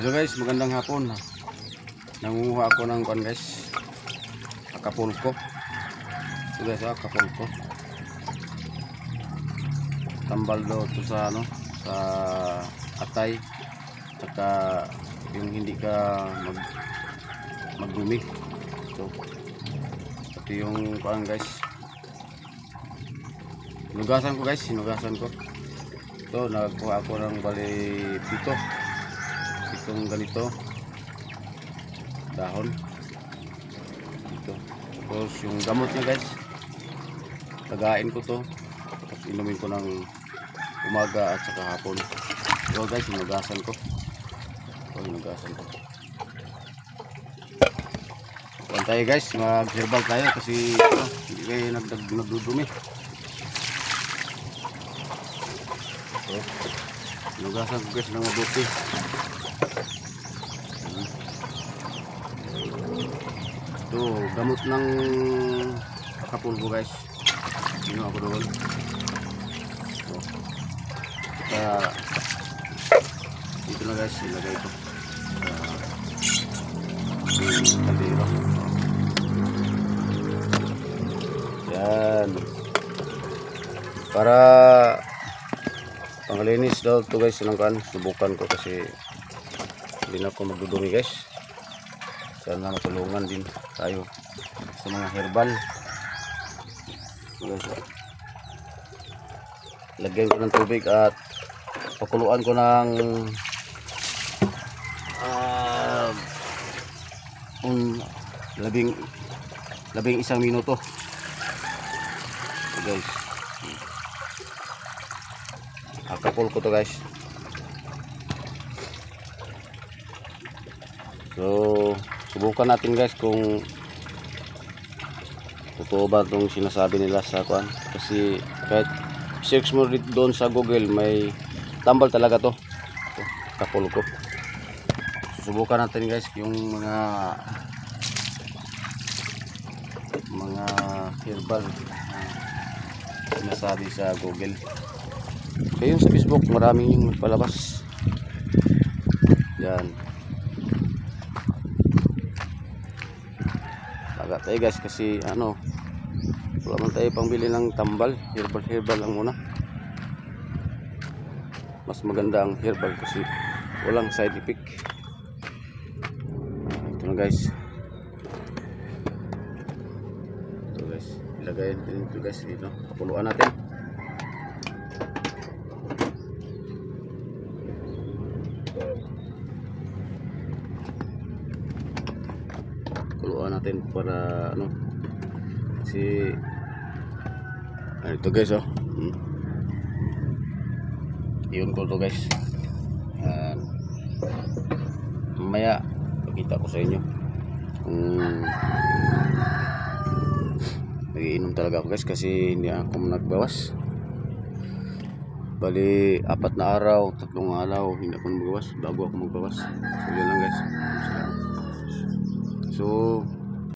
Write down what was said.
Hello guys, magandang hapon. Nangunguha ako ng kuan guys, Acapulco. So guys, Acapulco. Tambal daw to sa sa atay. Saka yung hindi ka magdumi. So ito yung kuan guys. Sinugasan ko. Ito nagkuha ako ng bali itong ganito dahon ito. Tapos yung gamot niya guys, lagain ko to, tapos inumin ko ng umaga at saka hapon. So guys, hinugasan ko. Tayo guys, mag-herbal tayo kasi hindi kayo nagdudumi. So hinugasan ko guys ng mabuti. Ito, gamot ng Acapulco guys. Sino ako doon. So, kaya dito na guys, ilagay ito sa kaldero. Yan. Para panglinis daw ito guys, subukan ko kasi hindi na ako magdudumi guys. Sana matulungan din tayo sa mga herbal. Guys, lagyan ko ng tubig at pakuluan ko ng labing isang minuto. So guys, Acapulco to guys. So subukan natin guys kung totoo ba itong sinasabi nila sa kuan, kasi kahit search mo doon sa Google, may tambal talaga to, Acapulco. Subukan natin guys yung mga herbal sinasabi sa Google. Kaya sa Facebook maraming yung palabas yan. Agak tayo guys kasi wala man tayo pangbili ng tambal. Herbal lang muna. Mas maganda ang herbal kasi walang side effect. Ito na guys. Ito guys, ilagay natin ito guys dito. Pakuluan natin. Pakuluan natin para kasi ito guys yun ko to guys. Mamaya pakita ko sa inyo kung nagiinom talaga ako guys, kasi hindi ako nagbawas. Bali 4 na araw, 3 araw hindi ako magbawas bago ako magbawas. So yun lang guys. So